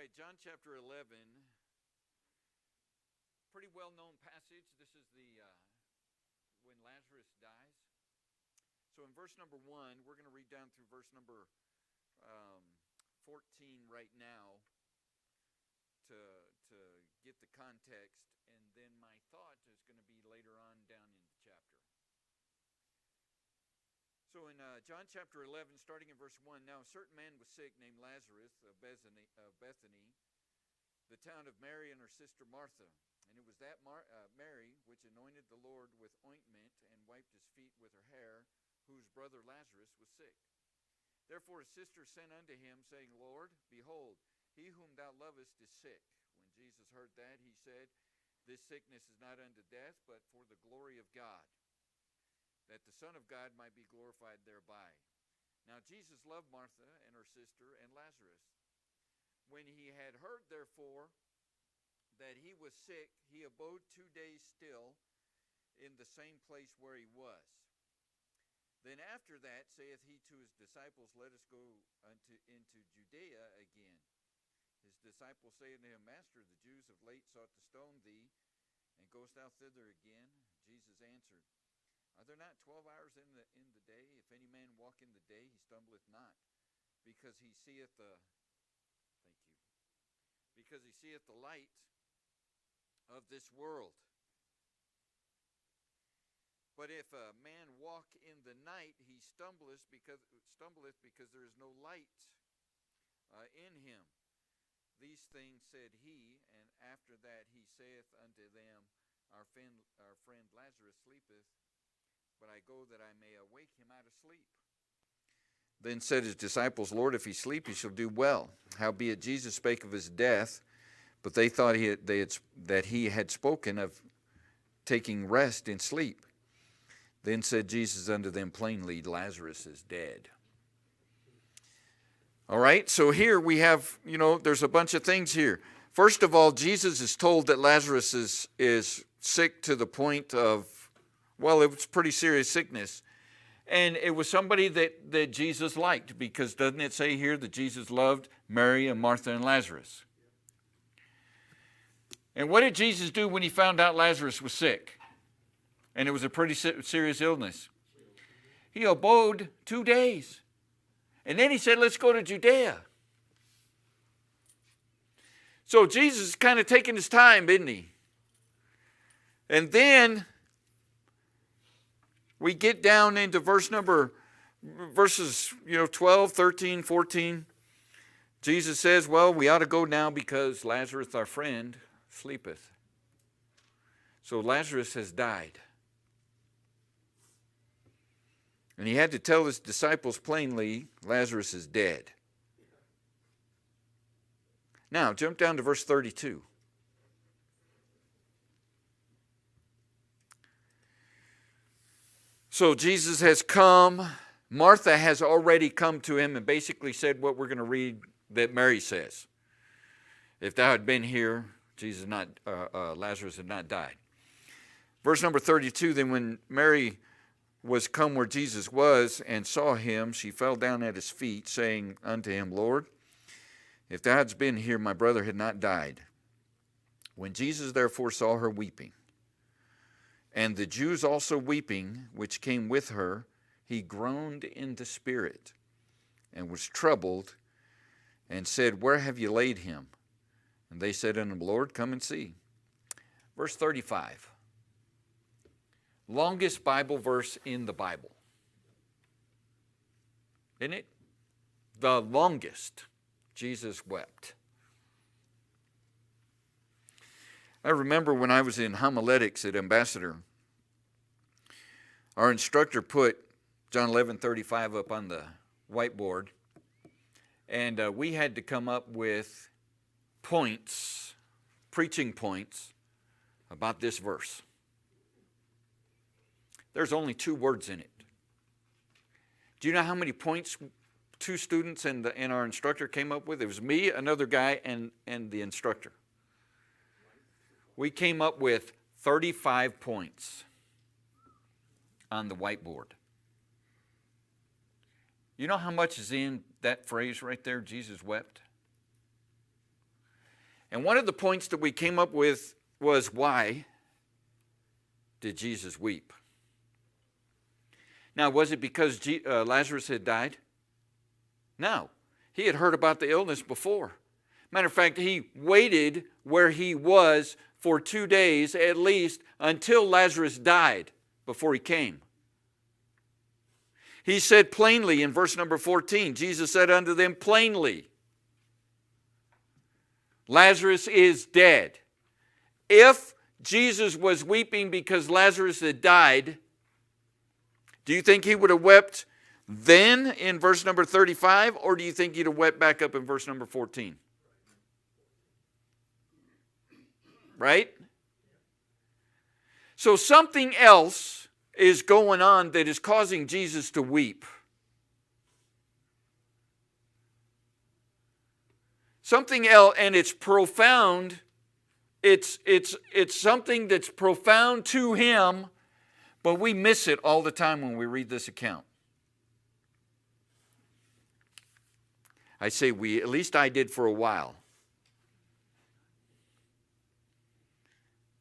right, John chapter 11, pretty well-known passage. This is when Lazarus dies. So in verse number 1, we're going to read down through verse number 14 right now to get the context, and then my thought is going to be later on down in the chapter. So in John chapter 11, starting in verse 1, now a certain man was sick named Lazarus of Bethany, the town of Mary and her sister Martha. And it was that Mary which anointed the Lord with ointment and wiped his feet with her hair, whose brother Lazarus was sick. Therefore his sister sent unto him, saying, Lord, behold, he whom thou lovest is sick. When Jesus heard that, he said, This sickness is not unto death, but for the glory of God, that the Son of God might be glorified thereby. Now Jesus loved Martha and her sister and Lazarus. When he had heard, therefore, that he was sick, he abode 2 days still in the same place where he was. Then after that saith he to his disciples, Let us go into Judea again. His disciples say unto him, Master, the Jews of late sought to stone thee, and goest thou thither again? Jesus answered, Are there not 12 hours in the day? If any man walk in the day, he stumbleth not, because he seeth the light of this world. But if a man walk in the night, he stumbleth because there is no light in him. These things said he, and after that he saith unto them, Our friend Lazarus sleepeth, but I go that I may awake him out of sleep. Then said his disciples, Lord, if he sleep, he shall do well. Howbeit Jesus spake of his death, but they thought that he had spoken of taking rest in sleep. Then said Jesus unto them plainly, Lazarus is dead. All right, so here we have, there's a bunch of things here. First of all, Jesus is told that Lazarus is sick to the point of, it was pretty serious sickness. And it was somebody that Jesus liked, because doesn't it say here that Jesus loved Mary and Martha and Lazarus? And what did Jesus do when he found out Lazarus was sick? And it was a pretty serious illness. He abode 2 days. And then he said, let's go to Judea. So Jesus is kind of taking his time, isn't he? And then we get down into verses 12, 13, 14. Jesus says, we ought to go now because Lazarus, our friend, sleepeth. So Lazarus has died. And he had to tell his disciples plainly, Lazarus is dead. Now, jump down to verse 32. So Jesus has come. Martha has already come to him and basically said what we're going to read that Mary says. If thou had been here, Lazarus had not died. Verse number 32, then when Mary was come where Jesus was and saw him, she fell down at his feet, saying unto him, Lord, if thou hadst been here, my brother had not died. When Jesus therefore saw her weeping, and the Jews also weeping, which came with her, he groaned in the spirit, and was troubled, and said, Where have you laid him? And they said unto him, Lord, come and see. Verse 35. Longest Bible verse in the Bible. Isn't it? The longest. Jesus wept. I remember when I was in homiletics at Ambassador, our instructor put John 11:35 up on the whiteboard, and we had to come up with points, preaching points, about this verse. There's only 2 words in it. Do you know how many points 2 students and our instructor came up with? It was me, another guy, and the instructor. We came up with 35 points on the whiteboard. You know how much is in that phrase right there, Jesus wept? And one of the points that we came up with was, why did Jesus weep? Now, was it because Lazarus had died? No. He had heard about the illness before. Matter of fact, he waited where he was for 2 days at least until Lazarus died before he came. He said plainly in verse number 14, Jesus said unto them plainly, Lazarus is dead. If Jesus was weeping because Lazarus had died, do you think he would have wept then in verse number 35, or do you think he'd have wept back up in verse number 14? Right? So something else is going on that is causing Jesus to weep. Something else, and it's profound. It's something that's profound to him, but we miss it all the time when we read this account. I say we, at least I did for a while.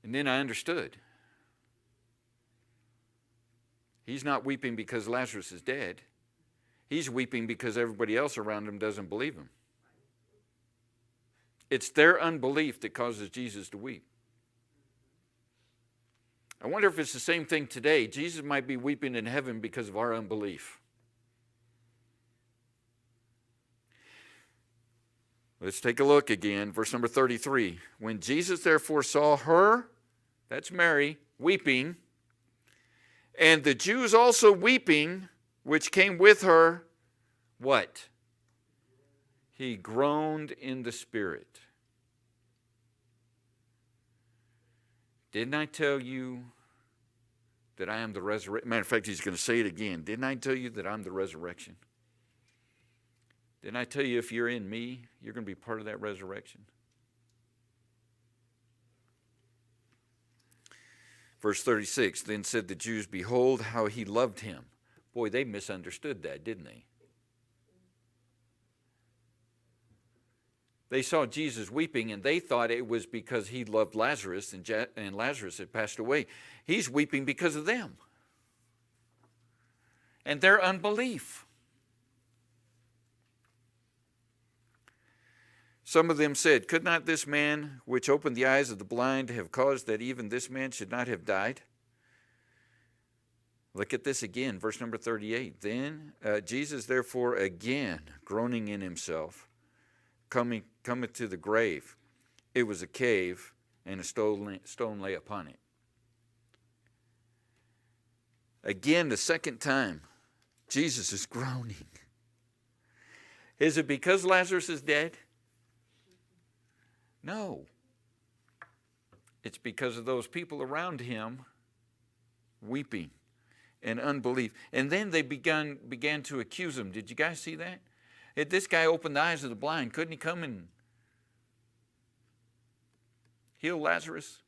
And then I understood. He's not weeping because Lazarus is dead. He's weeping because everybody else around him doesn't believe him. It's their unbelief that causes Jesus to weep. I wonder if it's the same thing today. Jesus might be weeping in heaven because of our unbelief. Let's take a look again. Verse number 33. When Jesus therefore saw her, that's Mary, weeping, and the Jews also weeping, which came with her, what? He groaned in the spirit. Didn't I tell you that I am the resurrection? Matter of fact, he's going to say it again. Didn't I tell you that I'm the resurrection? Didn't I tell you if you're in me, you're going to be part of that resurrection? Verse 36, then said the Jews, behold how he loved him. Boy, they misunderstood that, didn't they? They saw Jesus weeping, and they thought it was because he loved Lazarus, and Lazarus had passed away. He's weeping because of them and their unbelief. Some of them said, could not this man which opened the eyes of the blind have caused that even this man should not have died? Look at this again, verse number 38. Then Jesus therefore again, groaning in himself, cometh to the grave. It was a cave, and a stone lay upon it. Again, the second time, Jesus is groaning. Is it because Lazarus is dead? No. It's because of those people around him weeping and unbelief. And then they began to accuse him. Did you guys see that? This guy opened the eyes of the blind. Couldn't he come and heal Lazarus?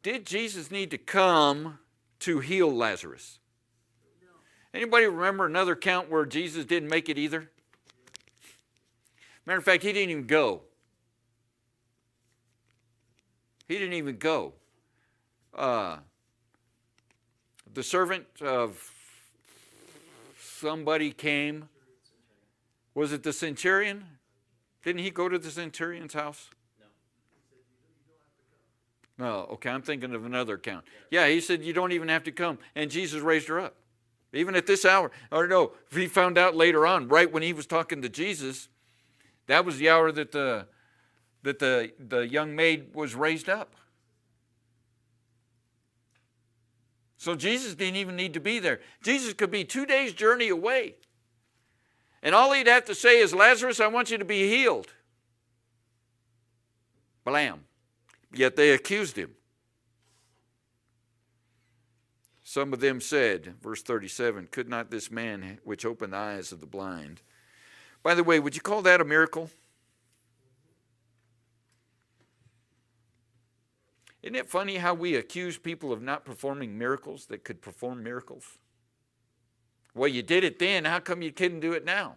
Did Jesus need to come to heal Lazarus? No. Anybody remember another account where Jesus didn't make it either? Matter of fact, he didn't even go. He didn't even go. The servant of somebody came. Was it the centurion? Didn't he go to the centurion's house? No, okay, I'm thinking of another account. Yeah, he said, you don't even have to come. And Jesus raised her up. Even at this hour. Or no, he found out later on, right when he was talking to Jesus, that was the hour that the young maid was raised up. So Jesus didn't even need to be there. Jesus could be 2 days' journey away. And all he'd have to say is, Lazarus, I want you to be healed. Blam. Yet they accused him. Some of them said, verse 37, could not this man which opened the eyes of the blind. By the way, would you call that a miracle? Isn't it funny how we accuse people of not performing miracles that could perform miracles? Well, you did it then. How come you couldn't do it now?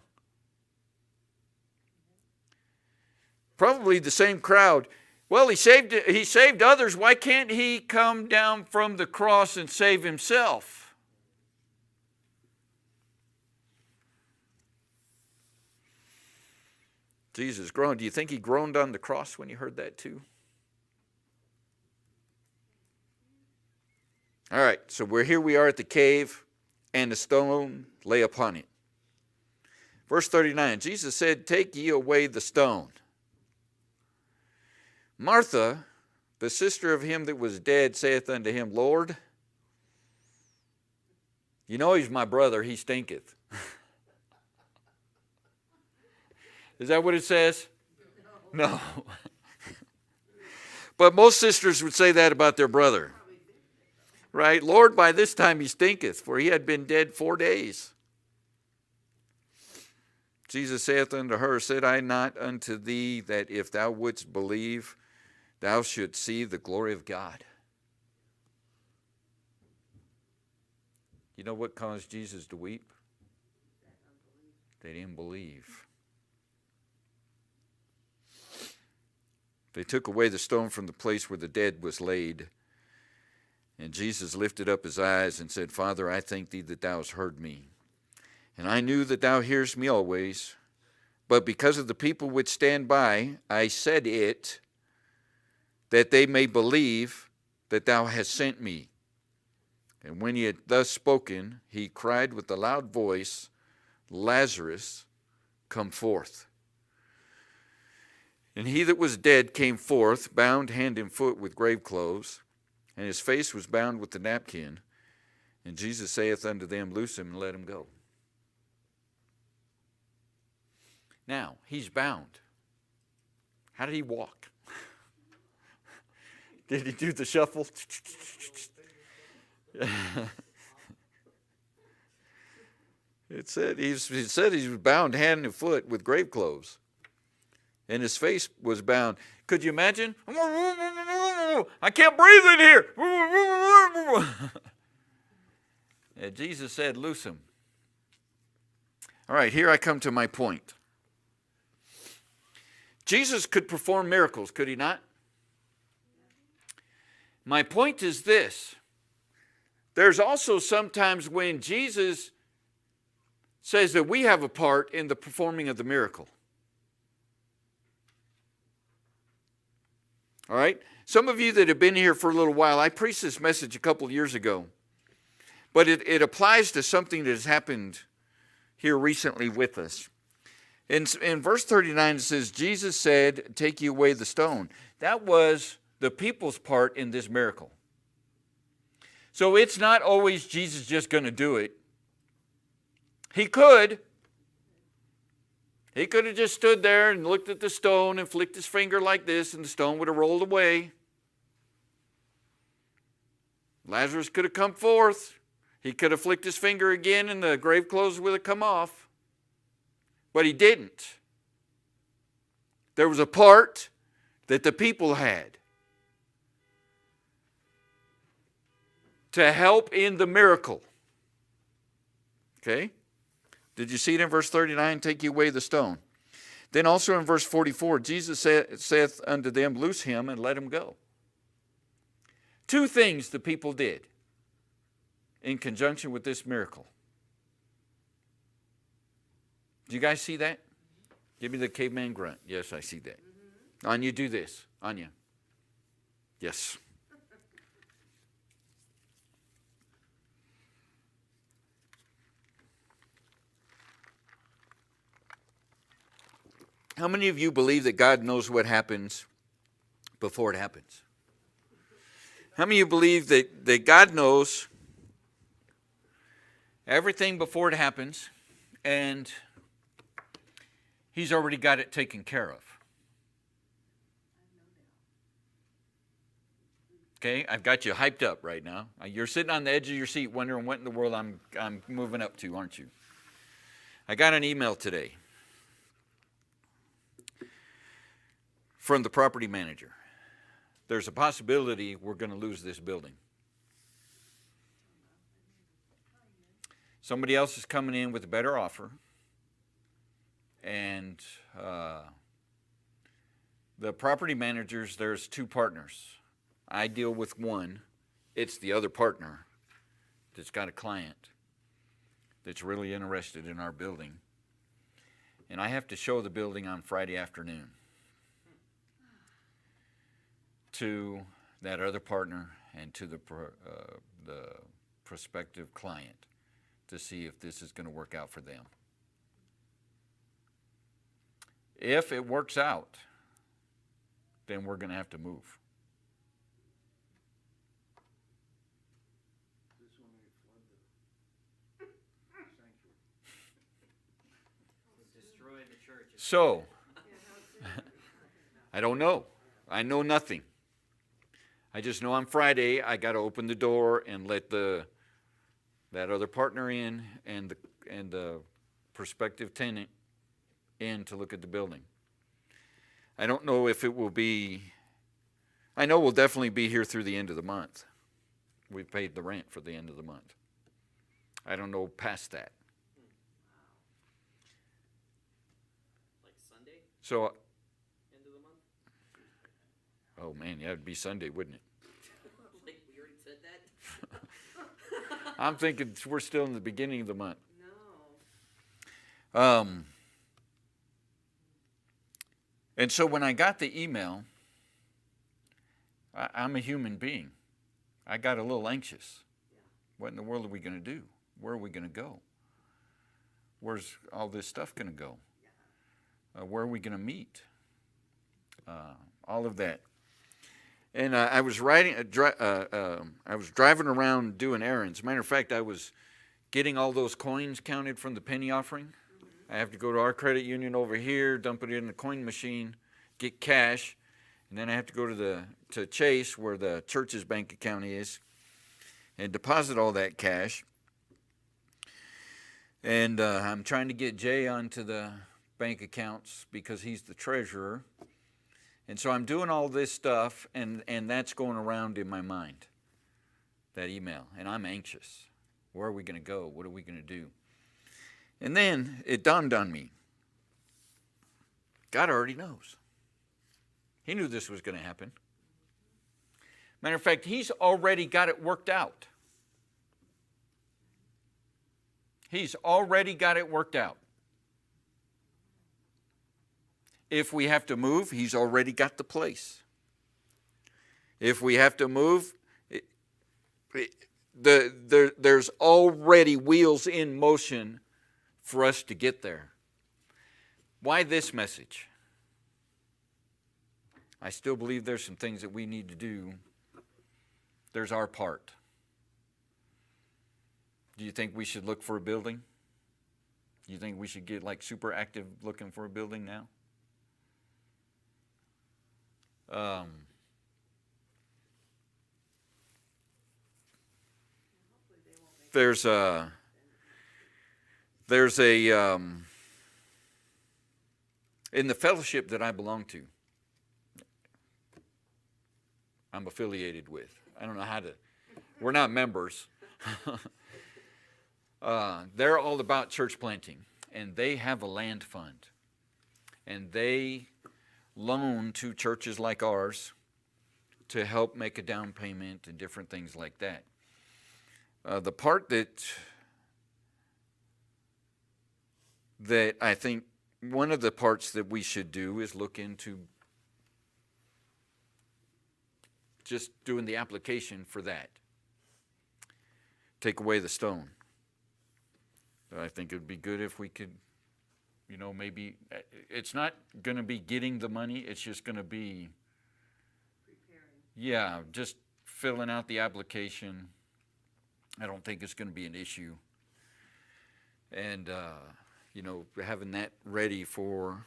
Probably the same crowd. Well, he saved others. Why can't he come down from the cross and save himself? Jesus groaned. Do you think he groaned on the cross when he heard that too? All right, so we are at the cave, and the stone lay upon it. Verse 39, Jesus said, "Take ye away the stone." Martha, the sister of him that was dead, saith unto him, "Lord, you know he's my brother, he stinketh." Is that what it says? No. But most sisters would say that about their brother. Right? "Lord, by this time he stinketh, for he had been dead 4 days." Jesus saith unto her, "Said I not unto thee that if thou wouldst believe, thou shouldst see the glory of God?" You know what caused Jesus to weep? They didn't believe. They took away the stone from the place where the dead was laid. And Jesus lifted up his eyes and said, "Father, I thank thee that thou hast heard me. And I knew that thou hearest me always. But because of the people which stand by, I said it, that they may believe that thou hast sent me." And when he had thus spoken, he cried with a loud voice, "Lazarus, come forth." And he that was dead came forth, bound hand and foot with grave clothes, and his face was bound with a napkin. And Jesus saith unto them, "Loose him and let him go." Now, he's bound. How did he walk? Did he do the shuffle? It said he was bound hand and foot with grave clothes, and his face was bound. Could you imagine? "I can't breathe in here." And Jesus said, "Loose him." All right, here I come to my point. Jesus could perform miracles, could he not? My point is this. There's also sometimes when Jesus says that we have a part in the performing of the miracle. All right? Some of you that have been here for a little while, I preached this message a couple of years ago. But it applies to something that has happened here recently with us. In verse 39 it says, Jesus said, "Take ye away the stone." That was the people's part in this miracle. So it's not always Jesus just going to do it. He could. He could have just stood there and looked at the stone and flicked his finger like this, and the stone would have rolled away. Lazarus could have come forth. He could have flicked his finger again, and the grave clothes would have come off. But he didn't. There was a part that the people had to help in the miracle. Okay? Did you see it in verse 39? "Take ye away the stone." Then also in verse 44, Jesus saith unto them, "Loose him and let him go." Two things the people did in conjunction with this miracle. Do you guys see that? Give me the caveman grunt. Yes, I see that. Anya, do this. Anya. Yes. How many of you believe that God knows what happens before it happens? How many of you believe that God knows everything before it happens, and He's already got it taken care of? Okay, I've got you hyped up right now. You're sitting on the edge of your seat wondering what in the world I'm moving up to, aren't you? I got an email today from the property manager. There's a possibility we're going to lose this building. Somebody else is coming in with a better offer, and The property managers, there's two partners. I deal with one. It's the other partner that's got a client that's really interested in our building. And I have to show the building on Friday afternoon to that other partner and to the prospective client to see if this is going to work out for them. If it works out, then we're going to have to move. Destroy the church. So, I don't know. I know nothing. I just know on Friday I got to open the door and let that other partner in and the prospective tenant in to look at the building. I don't know if it will be. I know we'll definitely be here through the end of the month. We've paid the rent for the end of the month. I don't know past that. Like Sunday, So, end of the month? oh man, yeah, it'd be Sunday, wouldn't it? Like we already said that? I'm thinking we're still in the beginning of the month. No. And so when I got the email, I'm a human being. I got a little anxious. What in the world are we going to do? Where are we going to go? Where's all this stuff going to go? Where are we going to meet? All of that. And I was I was driving around doing errands. Matter of fact, I was getting all those coins counted from the penny offering. I have to go to our credit union over here, dump it in the coin machine, get cash, and then I have to go to Chase, where the church's bank account is, and deposit all that cash. And I'm trying to get Jay onto the bank accounts because he's the treasurer. And so I'm doing all this stuff, and that's going around in my mind, that email, and I'm anxious. Where are we going to go? What are we going to do? And then it dawned on me. God already knows. He knew this was going to happen. Matter of fact, He's already got it worked out. He's already got it worked out. If we have to move, He's already got the place. If we have to move, there's already wheels in motion for us to get there. Why this message? I still believe there's some things that we need to do. There's our part. Do you think we should look for a building? Do you think we should get like super active looking for a building now? There's a in the fellowship that I belong to, I'm affiliated with. I don't know how to, we're not members. They're all about church planting, and they have a land fund, and they loan to churches like ours to help make a down payment and different things like that. The part that I think one of the parts that we should do is look into just doing the application for that. Take away the stone. I think it would be good if we could, maybe, it's not going to be getting the money, it's just going to be, just filling out the application. I don't think it's going to be an issue. And, having that ready for,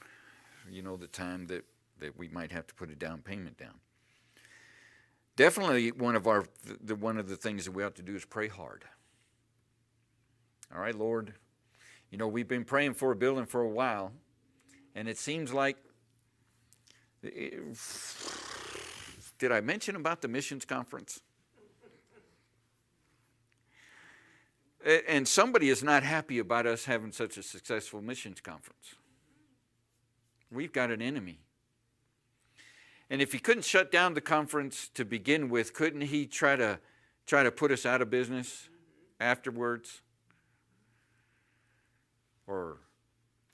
the time that we might have to put a down payment down. Definitely one of the things that we ought to do is pray hard. All right, Lord, we've been praying for a building for a while, and it seems like, did I mention about the missions conference? And somebody is not happy about us having such a successful missions conference. We've got an enemy. And if he couldn't shut down the conference to begin with, couldn't he try to put us out of business afterwards? Or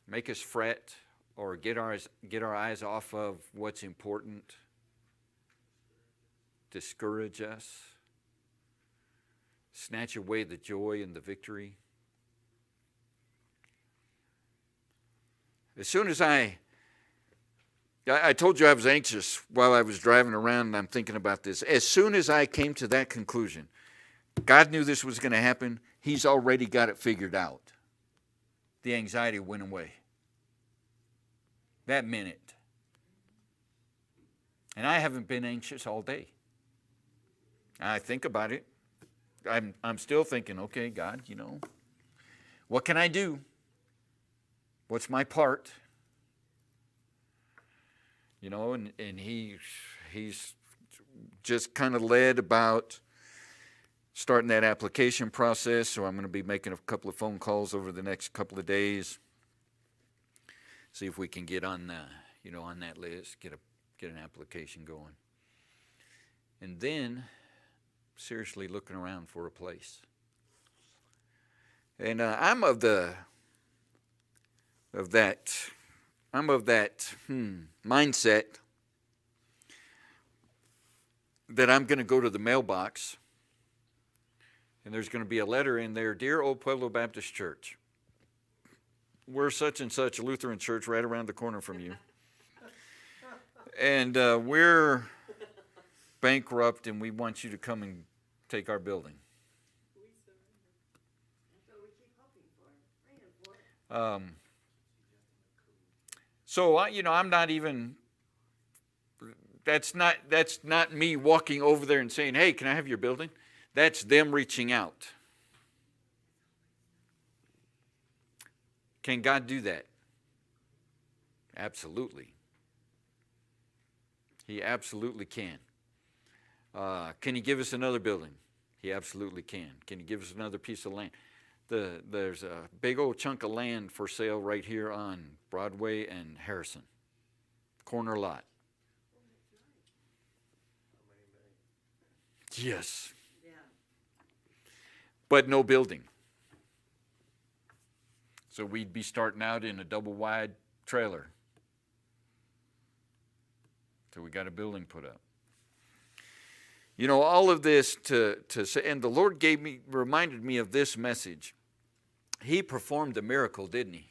make us fret, or get our eyes off of what's important, discourage us, snatch away the joy and the victory. As soon as I told you I was anxious while I was driving around, and I'm thinking about this. As soon as I came to that conclusion, God knew this was going to happen. He's already got it figured out. The anxiety went away. That minute. And I haven't been anxious all day. I think about it. I'm still thinking, okay, God, what can I do? What's my part? And he's just kind of led about starting that application process. So I'm going to be making a couple of phone calls over the next couple of days. See if we can get on on that list, get an application going. And then seriously looking around for a place. And I'm of that mindset that I'm going to go to the mailbox and there's going to be a letter in there, Dear Old Pueblo Baptist Church, we're such and such a Lutheran church right around the corner from you. And we're bankrupt and we want you to come and take our building. So I'm not even. That's not me walking over there and saying, "Hey, can I have your building?" That's them reaching out. Can God do that? Absolutely. He absolutely can. Can He give us another building? He absolutely can. Can He give us another piece of land? There's a big old chunk of land for sale right here on Broadway and Harrison. Corner lot. Yes. Yeah. But no building. So we'd be starting out in a double wide trailer. So we got a building put up. All of this to say, and the Lord reminded me of this message. He performed a miracle, didn't He?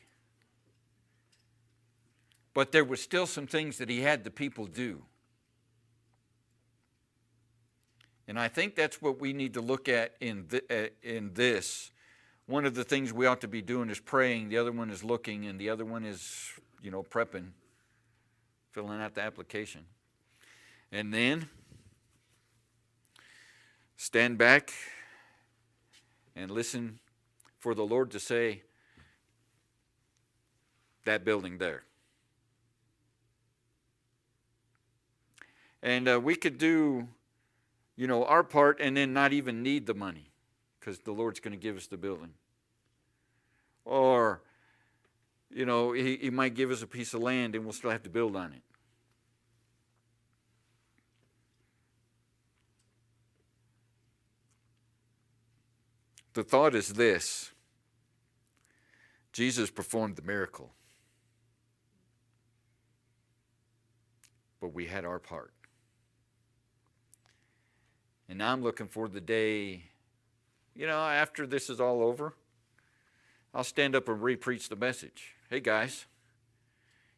But there were still some things that He had the people do. And I think that's what we need to look at in this. One of the things we ought to be doing is praying. The other one is looking. And the other one is, prepping, filling out the application. And then stand back and listen for the Lord to say, that building there. And we could do, our part and then not even need the money because the Lord's going to give us the building. Or, He might give us a piece of land and we'll still have to build on it. The thought is this: Jesus performed the miracle, but we had our part. And now I'm looking for the day, after this is all over, I'll stand up and re-preach the message. Hey guys,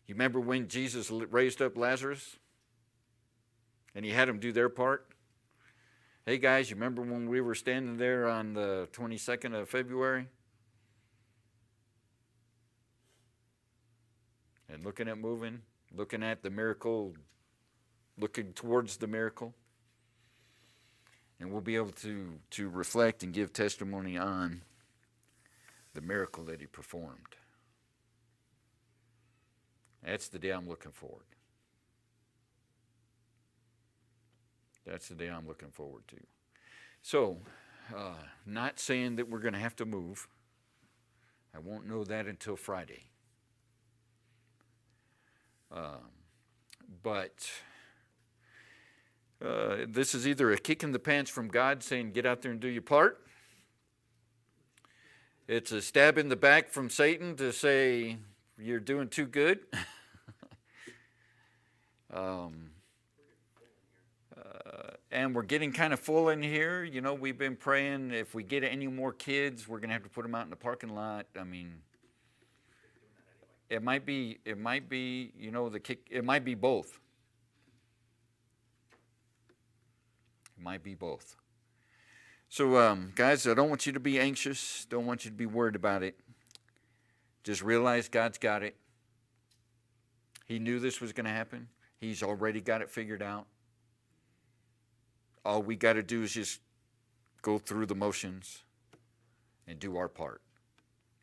you remember when Jesus raised up Lazarus? And He had them do their part? Hey guys, you remember when we were standing there on the 22nd of February? And looking at the miracle, looking towards the miracle. And we'll be able to reflect and give testimony on the miracle that He performed. That's the day I'm looking forward. That's the day I'm looking forward to. So, not saying that we're going to have to move. I won't know that until Friday. But This is either a kick in the pants from God saying, get out there and do your part. It's a stab in the back from Satan to say, you're doing too good. And we're getting kind of full in here. You know, we've been praying if we get any more kids, we're going to have to put them out in the parking lot. I mean, it might be, you know, it might be both. It might be both. So, guys, I don't want you to be anxious. Don't want you to be worried about it. Just realize God's got it. He knew this was going to happen. He's already got it figured out. All we got to do is just go through the motions and do our part.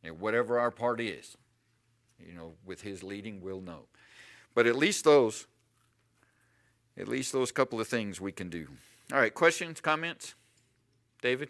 And whatever our part is, you know, with His leading, we'll know. But at least those couple of things we can do. All right, questions, comments? David?